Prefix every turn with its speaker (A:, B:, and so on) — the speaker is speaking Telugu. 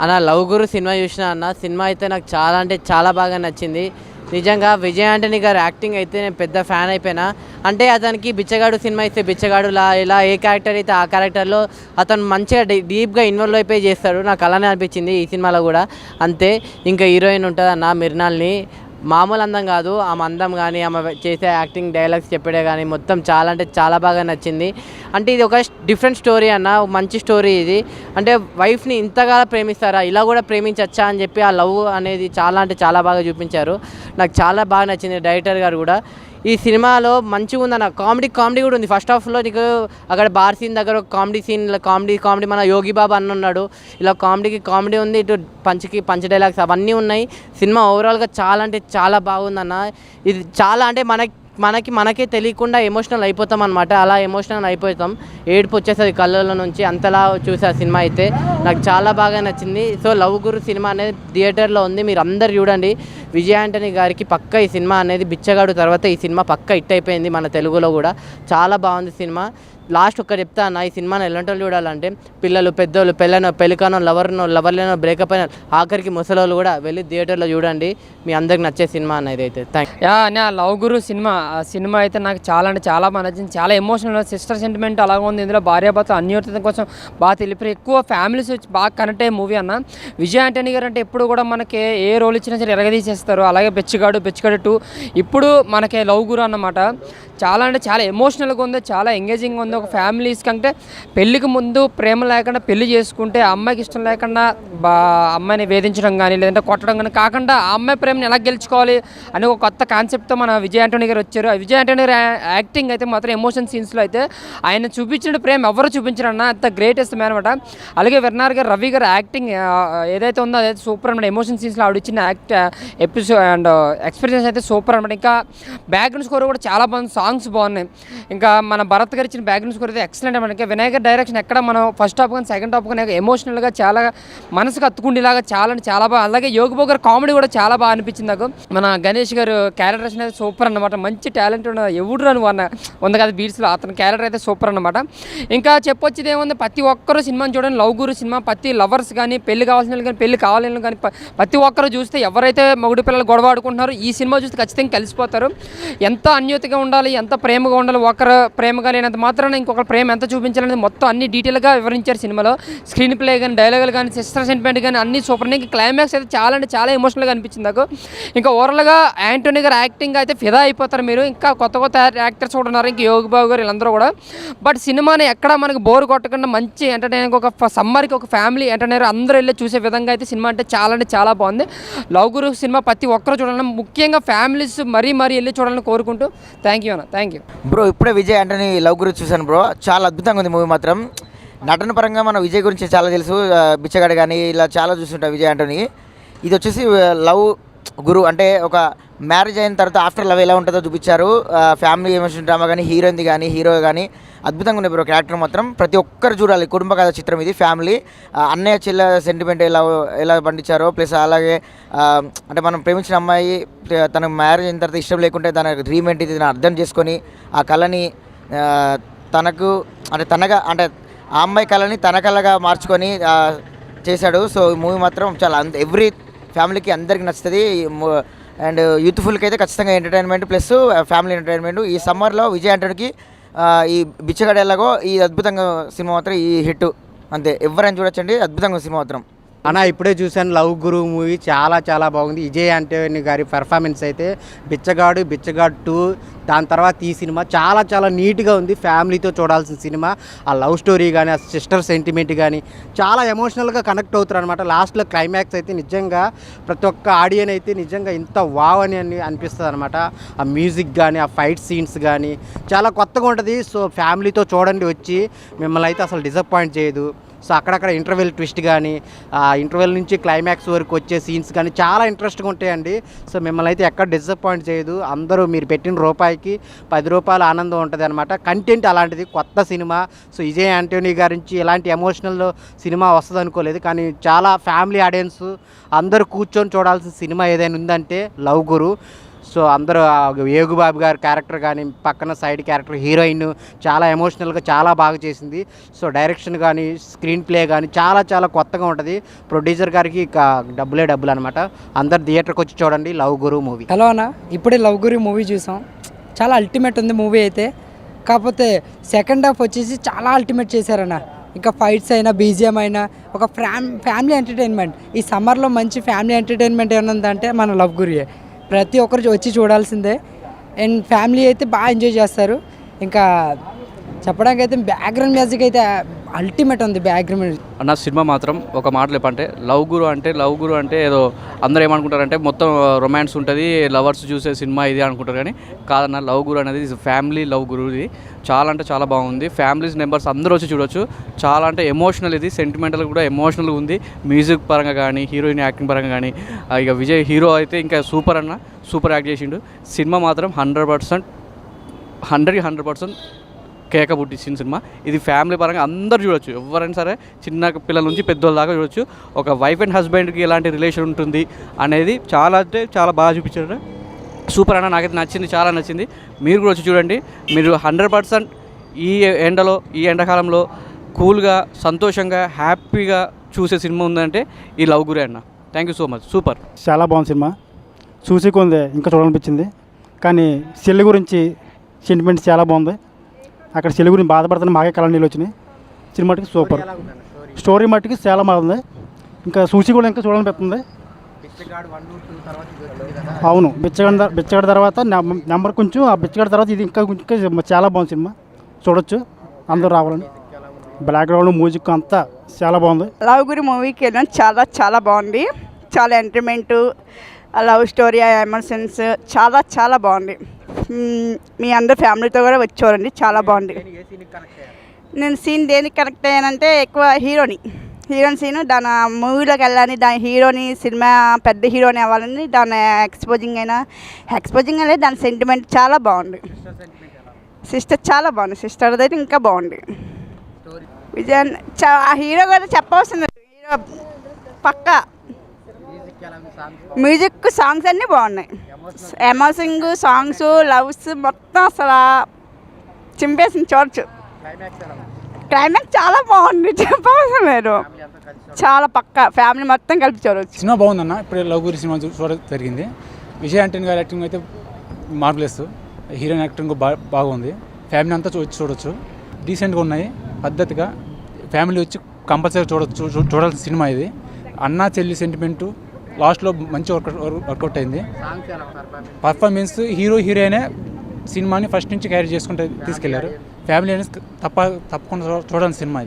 A: అన్న లవ్ గురు సినిమా చూసిన అన్న సినిమా అయితే నాకు చాలా అంటే చాలా బాగా నచ్చింది. నిజంగా విజయ్ ఆంటనీ గారు యాక్టింగ్ అయితే నేను పెద్ద ఫ్యాన్ అయిపోయినా. అంటే అతనికి బిచ్చగాడు సినిమా ఇస్తే బిచ్చగాడులా ఇలా ఏ క్యారెక్టర్ అయితే ఆ క్యారెక్టర్లో అతను మంచిగా డీప్గా ఇన్వాల్వ్ అయిపోయి చేస్తాడు. నాకు అలానే అనిపించింది ఈ సినిమాలో కూడా అంతే. ఇంకా హీరోయిన్ ఉంటుంది అన్న మిర్నాల్ని, మామూలు అందం కాదు ఆమె అందం కానీ ఆమె చేసే యాక్టింగ్ డైలాగ్స్ చెప్పడే కానీ మొత్తం చాలా అంటే చాలా బాగా నచ్చింది. అంటే ఇది ఒక డిఫరెంట్ స్టోరీ అన్న, మంచి స్టోరీ ఇది. అంటే వైఫ్ని ఇంతగా ప్రేమిస్తారా, ఇలా కూడా ప్రేమించచ్చా అని చెప్పి ఆ లవ్ అనేది చాలా అంటే చాలా బాగా చూపించారు. నాకు చాలా బాగా నచ్చింది. డైరెక్టర్ గారు కూడా ఈ సినిమాలో మంచిగా ఉందన్న. కామెడీ కూడా ఉంది. ఫస్ట్ హాఫ్లో నీకు అక్కడ బార్ సీన్ దగ్గర ఒక కామెడీ సీన్, కామెడీ మన యోగి బాబు అన్న ఉన్నాడు. ఇలా కామెడీ ఉంది, ఇటు పంచ్ డైలాగ్స్ అవన్నీ ఉన్నాయి. సినిమా ఓవరాల్గా చాలా అంటే చాలా బాగుందన్న. ఇది చాలా అంటే మనకే తెలియకుండా ఎమోషనల్ అయిపోతాం అనమాట. అలా ఎమోషనల్ అయిపోతాం, ఏడుపు వచ్చేస్తుంది కళ్ళల్లో నుంచి, అంతలా చూసా సినిమా అయితే నాకు చాలా బాగా నచ్చింది. సో లవ్ గురు సినిమా అనేది థియేటర్లో ఉంది, మీరు అందరు చూడండి. విజయ్ ఆంటనీ గారికి పక్క ఈ సినిమా అనేది బిచ్చగాడు తర్వాత ఈ సినిమా పక్క హిట్ అయిపోయింది మన తెలుగులో కూడా. చాలా బాగుంది సినిమా. లాస్ట్ ఒక్క చెప్తా అన్న, ఈ సినిమాని ఎలాంటి వాళ్ళు చూడాలంటే పిల్లలు, పెద్దోళ్ళు, పెళ్ళికానో లవర్లేనో బ్రేకప్ అయిన ఆఖరికి ముసలోళ్ళు కూడా వెళ్ళి థియేటర్లో చూడండి. మీ అందరికి నచ్చే సినిమా అనేది అయితే
B: నా లవ్ గురు సినిమా అయితే నాకు చాలా అంటే చాలా బాగా నచ్చింది. చాలా ఎమోషనల్, సిస్టర్ సెంటిమెంట్ అలాగే ఉంది. ఇందులో భార్యాభర్త అన్యోన్యత కోసం బాగా తెలిపి ఎక్కువ ఫ్యామిలీస్ వచ్చి బాగా కనెక్ట్ అయ్యే మూవీ అన్న. విజయ్ ఆంటనీ గారు అంటే ఎప్పుడు కూడా మనకి ఏ రోల్ ఇచ్చినా సరే ఎరగదీసేస్తారు. అలాగే బెచ్చగాడు 2 ఇప్పుడు మనకి లవ్ గురు అన్నమాట. చాలా అంటే చాలా ఎమోషనల్గా ఉంది, చాలా ఎంగేజింగ్ ఉంది. ఒక ఫ్యామిలీస్ కంటే పెళ్ళికి ముందు ప్రేమ లేకుండా పెళ్లి చేసుకుంటే అమ్మాయికి ఇష్టం లేకుండా అమ్మాయిని వేధించడం కానీ లేదంటే కొట్టడం కానీ కాకుండా ఆ అమ్మాయి ప్రేమని ఎలా గెలుచుకోవాలి అని ఒక కొత్త కాన్సెప్ట్తో మన విజయ్ ఆంటనీ గారు వచ్చారు. విజయ్ ఆంటనీ గారు యాక్టింగ్ అయితే మాత్రం ఎమోషన్ సీన్స్లో అయితే ఆయన చూపించిన ప్రేమ ఎవరు చూపించారన్న, అంత గ్రేటెస్ట్ మ్యాన్ అనమాట. అలాగే వెర్నార్ గారు, రవి గారు యాక్టింగ్ ఏదైతే ఉందో అదైతే సూపర్ అనమాట. ఎమోషన్ సీన్స్లో ఆవిడ ఇచ్చిన ఎపిసోడ్ అండ్ ఎక్స్పీరియన్స్ అయితే సూపర్ అనమాట. ఇంకా బ్యాక్గ్రౌండ్ స్కోర్ కూడా చాలా బాగుంది, సాంగ్స్ బాగున్నాయి. ఇంకా మన భరత్ గారు ఇచ్చిన బ్యాక్గ్రౌండ్ స్కోర్ అయితే ఎక్సలెంట్ మనకి. వినాయకర్ డైరెక్షన్ ఎక్కడ మనం ఫస్ట్ హాఫ్ కానీ సెకండ్ హాఫ్ కానీ ఎమోషనల్గా చాలా మనసుకు అత్తుకుండేలాగా చాలా అంటే చాలా బాగా. అలాగే యోగి గారు కామెడీ కూడా చాలా బాగా అనిపించింది నాకు. మన గణేష్ గారు క్యారెక్టర్స్ అయితే సూపర్ అన్నమాట. మంచి టాలెంట్ ఎవడు రాను ఉంది కదా బీట్స్లో, అతని క్యారెక్టర్ అయితే సూపర్ అన్నమాట. ఇంకా చెప్పొచ్చేది ఏముంది, ప్రతి ఒక్కరు సినిమాని చూడండి. లవ్ గురు సినిమా ప్రతి లవర్స్ కానీ పెళ్లి కావాల్సిన వాళ్ళు కానీ పెళ్లి కావాలని కానీ ప్రతి ఒక్కరు చూస్తే ఎవరైతే మగుడి పిల్లలు గొడవ ఆడుకుంటున్నారో ఈ సినిమా చూస్తే ఖచ్చితంగా కలిసిపోతారు. ఎంత అన్యోతిగా ఉండాలి, ఎంత ప్రేమగా ఉండాలి, ఒకరు ప్రేమగా లేనంత మాత్రాన ఇంకొకరు ప్రేమ ఎంత చూపించాలనేది మొత్తం అన్ని డీటెయిల్గా వివరించారు సినిమాలో. స్క్రీన్ ప్లే కానీ డైలాగులు కానీ సిస్టర్ సెంటిమెంట్ కానీ అన్ని సూపర్. ఇంకా క్లైమాక్స్ అయితే చాలా అంటే చాలా ఎమోషనల్గా అనిపించింది నాకు. ఇంకా ఓవరాల్గా ఆంటనీ గారు యాక్టింగ్ అయితే ఫిదా అయిపోతారు మీరు. ఇంకా కొత్త యాక్టర్స్ కూడా ఉన్నారు, ఇంకా యోగి బాబు గారు వీళ్ళందరూ కూడా. బట్ సినిమాని ఎక్కడ మనకు బోర్ కొట్టకుండా మంచి ఎంటర్టైనింగ్, ఒక సమ్మర్కి ఒక ఫ్యామిలీ ఎంటర్టైనర్ అందరూ వెళ్ళి చూసే విధంగా అయితే సినిమా అంటే చాలా బాగుంది. లవ్ గురు సినిమా ప్రతి ఒక్కరు చూడాలని, ముఖ్యంగా ఫ్యామిలీస్ మరీ వెళ్ళి చూడాలని కోరుకుంటూ థ్యాంక్ యూ
C: బ్రో. ఇప్పుడే విజయ్ ఆంటనీ లవ్ గురించి చూశాను బ్రో, చాలా అద్భుతంగా ఉంది మూవీ మాత్రం. నటన పరంగా మన విజయ్ గురించి చాలా తెలుసు, బిచ్చగాడు కానీ ఇలా చాలా చూస్తుంటా విజయ్ ఆంటనీ. ఇది వచ్చేసి లవ్ గురు అంటే ఒక మ్యారేజ్ అయిన తర్వాత ఆఫ్టర్ లవ్ ఎలా ఉంటుందో చూపించారు. ఫ్యామిలీ ఎమోషన్ డ్రామా కానీ హీరోయిన్ది కానీ హీరో కానీ అద్భుతంగా ఉంది బ్రో. క్యారెక్టర్ మాత్రం ప్రతి ఒక్కరు చూడాలి. కుటుంబ కథ చిత్రం ఇది. ఫ్యామిలీ అన్నయ్య చెల్లె సెంటిమెంట్ ఎలా పండించారో, ప్లస్ అలాగే అంటే మనం ప్రేమించిన అమ్మాయి తన మ్యారేజ్ అయిన తర్వాత ఇష్టం లేకుంటే తన డ్రీమ్ ఏంటి ఇది అర్థం చేసుకొని ఆ కళని తనకు అంటే తనగా అంటే ఆ అమ్మాయి కళని తన కళగా మార్చుకొని చేశాడు. సో ఈ మూవీ మాత్రం చాలా ఎవ్రీ ఫ్యామిలీకి అందరికీ నచ్చుతుంది. అండ్ యూత్ఫుల్కి అయితే ఖచ్చితంగా ఎంటర్టైన్మెంట్ ప్లస్ ఫ్యామిలీ ఎంటర్టైన్మెంట్. ఈ సమ్మర్లో విజయ్ ఆంటనీకి ఈ బిచ్చగాడు ఎలాగో ఈ అద్భుతంగా సినిమా మాత్రం ఈ హిట్ అంతే. ఎవరైనా చూడొచ్చండి, అద్భుతంగా సినిమా మాత్రం.
D: అన్న ఇప్పుడే చూశాను లవ్ గురు మూవీ, చాలా బాగుంది. విజయ్ ఆంటనీ గారి పెర్ఫార్మెన్స్ అయితే బిచ్చగాడు 2, దాని తర్వాత ఈ సినిమా చాలా నీట్గా ఉంది. ఫ్యామిలీతో చూడాల్సిన సినిమా. ఆ లవ్ స్టోరీ కానీ ఆ సిస్టర్ సెంటిమెంట్ కానీ చాలా ఎమోషనల్గా కనెక్ట్ అవుతారు అనమాట. లాస్ట్లో క్లైమాక్స్ అయితే నిజంగా ప్రతి ఒక్క ఆడియన్ అయితే నిజంగా ఇంత వావ్ అని అనిపిస్తుంది అనమాట. ఆ మ్యూజిక్ కానీ ఆ ఫైట్ సీన్స్ కానీ చాలా కొత్తగా ఉంటుంది. సో ఫ్యామిలీతో చూడండి వచ్చి, మిమ్మల్ని అయితే అసలు డిసప్పాయింట్ చేయదు. సో అక్కడక్కడ ఇంటర్వెల్ ట్విస్ట్ కానీ ఆ ఇంటర్వెల్ నుంచి క్లైమాక్స్ వరకు వచ్చే సీన్స్ కానీ చాలా ఇంట్రెస్ట్గా ఉంటాయండి. సో మిమ్మల్ని అయితే ఎక్కడ డిసప్పాయింట్ చేయదు. అందరూ మీరు పెట్టిన రూపాయికి 10 రూపాయల ఆనందం ఉంటుంది అనమాట. కంటెంట్ అలాంటిది, కొత్త సినిమా. సో విజయ్ ఆంటనీ గారి నుంచి ఎలాంటి ఎమోషనల్ సినిమా వస్తుంది అనుకోలేదు, కానీ చాలా ఫ్యామిలీ ఆడియన్స్ అందరూ కూర్చొని చూడాల్సిన సినిమా ఏదైనా ఉందంటే లవ్ గురు. సో అందరూ ఏగుబాబు గారి క్యారెక్టర్ కానీ పక్కన సైడ్ క్యారెక్టర్ హీరోయిన్ చాలా ఎమోషనల్గా చాలా బాగా చేసింది. సో డైరెక్షన్ కానీ స్క్రీన్ ప్లే కానీ చాలా చాలా కొత్తగా ఉంటుంది. ప్రొడ్యూసర్ గారికి ఇక డబ్బులే డబ్బులు అనమాట. అందరు థియేటర్కి వచ్చి చూడండి లవ్ గురు మూవీ.
E: హలో అన్న, ఇప్పుడే లవ్ గురి మూవీ చూసాం. చాలా అల్టిమేట్ ఉంది మూవీ అయితే. కాకపోతే సెకండ్ హాఫ్ వచ్చేసి చాలా అల్టిమేట్ చేశారన్న. ఇంకా ఫైట్స్ అయినా బీజిఎం అయినా ఒక ఫ్యామిలీ ఎంటర్టైన్మెంట్. ఈ సమ్మర్లో మంచి ఫ్యామిలీ ఎంటర్టైన్మెంట్ ఏమైనా ఉందంటే మన లవ్ గురియే. ప్రతి ఒక్కరు వచ్చి చూడాల్సిందే. అండ్ ఫ్యామిలీ అయితే బాగా ఎంజాయ్ చేస్తారు. ఇంకా చెప్పడానికి అయితే బ్యాక్గ్రౌండ్ మ్యూజిక్ అయితే అల్టిమేట్ ఉంది. బ్యాక్గ్రౌండ్ మ్యూజిక్
F: అన్న సినిమా మాత్రం ఒక మాట లేపంటే లవ్ గురు అంటే ఏదో అందరూ ఏమనుకుంటారంటే మొత్తం రొమాన్స్ ఉంటుంది, లవర్స్ చూసే సినిమా ఇది అనుకుంటారు. కానీ కాదన్న, లవ్ గురు అనేది ఫ్యామిలీ లవ్ గురు. ఇది చాలా అంటే చాలా బాగుంది. ఫ్యామిలీస్ మెంబర్స్ అందరూ వచ్చి చూడొచ్చు. చాలా అంటే ఎమోషనల్, ఇది సెంటిమెంటల్ కూడా ఎమోషనల్గా ఉంది. మ్యూజిక్ పరంగా కానీ హీరోయిన్ యాక్టింగ్ పరంగా కానీ ఇక విజయ్ హీరో అయితే ఇంకా సూపర్ అన్న, సూపర్ యాక్ట్ చేసిండు. సినిమా మాత్రం 100% 100% కేక పుట్టించిన సినిమా. ఇది ఫ్యామిలీ పరంగా అందరూ చూడొచ్చు. ఎవరైనా సరే చిన్న పిల్లల నుంచి పెద్దోళ్ళ దాకా చూడొచ్చు. ఒక వైఫ్ అండ్ హస్బెండ్కి ఎలాంటి రిలేషన్ ఉంటుంది అనేది చాలా అంటే చాలా బాగా చూపించారు. సూపర్ అన్న, నాకైతే నచ్చింది, చాలా నచ్చింది. మీరు కూడా వచ్చి చూడండి. మీరు 100% ఈ ఎండలో, ఈ ఎండాకాలంలో కూల్గా సంతోషంగా హ్యాపీగా చూసే సినిమా ఉందంటే ఈ లవ్ గురే అన్న. Thank you so much. Super,
G: చాలా బాగుంది సినిమా. చూసి కొంది ఇంకా చూడాలనిపించింది. కానీ చెల్లి గురించి సెంటిమెంట్ చాలా బాగుంది. అక్కడ చెల్లి గురించి బాధపడుతున్న మాకే కళ్ళ నీళ్ళు వచ్చినాయి. సినిమా మటుకు సూపర్. స్టోరీ మట్టుకి చాలా బాగుంది. ఇంకా చూసి కూడా ఇంకా చూడాలనిపిస్తుంది. అవును, బిచ్చగాడి తర్వాత నెంబర్ కొంచెం, ఆ బిచ్చగాడి తర్వాత ఇది ఇంకా కొంచెం చాలా బాగుంది సినిమా. చూడొచ్చు, అందరూ రావాలని. బ్యాక్గ్రౌండ్ మ్యూజిక్ అంతా చాలా బాగుంది.
H: లవ్ గురి మూవీకి వెళ్ళాను. చాలా చాలా బాగుంది. చాలా ఎంటర్టైన్మెంట్, లవ్ స్టోరీ, ఎమోషన్స్ చాలా చాలా బాగుంది. మీ అందరు ఫ్యామిలీతో కూడా వచ్చి చూడండి, చాలా బాగుంది. నేను సీన్ దేనికి కనెక్ట్ అయ్యానంటే ఎక్కువ హీరోయిన్ సీను దాని మూవీలోకి వెళ్ళాలని, దాని హీరోని సినిమా పెద్ద హీరోని అవ్వాలని దాని ఎక్స్పోజింగ్ అనేది దాని సెంటిమెంట్ చాలా బాగుంది. సిస్టర్ చాలా బాగుంది. సిస్టర్ అయితే ఇంకా బాగుంది. విజయన్ ఆ హీరో కూడా చెప్పవలసింది. హీరో పక్కా మ్యూజిక్, సాంగ్స్ అన్నీ బాగున్నాయి. ఎమోషనింగ్ సాంగ్స్, లవ్స్ మొత్తం అసలు చింపేసింది. చూడచ్చు. క్లైమాక్స్ చాలా బాగుంది, చెప్పవలసిన లేదు. చాలా పక్కా ఫ్యామిలీ మొత్తం కలిపి చూడవచ్చు.
I: సినిమా బాగుందన్న. ఇప్పుడు లవ్ గురి సినిమా చూడడం జరిగింది. విజయ్ ఆంటనీ గారి యాక్టింగ్ అయితే మార్వెలెస్. హీరోయిన్ యాక్టింగ్ బాగుంది. ఫ్యామిలీ అంతా వచ్చి చూడొచ్చు. డీసెంట్గా ఉన్నాయి, పద్ధతిగా. ఫ్యామిలీ వచ్చి కంపల్సరీ చూడాల్సిన సినిమా ఇది. అన్నా చెల్లి సెంటిమెంటు లాస్ట్లో మంచి వర్కౌట్ అయింది. పర్ఫార్మెన్స్ హీరోయినే సినిమాని ఫస్ట్ నుంచి క్యారీ చేసుకుంటూ తీసుకెళ్లారు. ఫ్యామిలీ అనేది తప్పకుండా చూడాల్సిన సినిమా ఇది.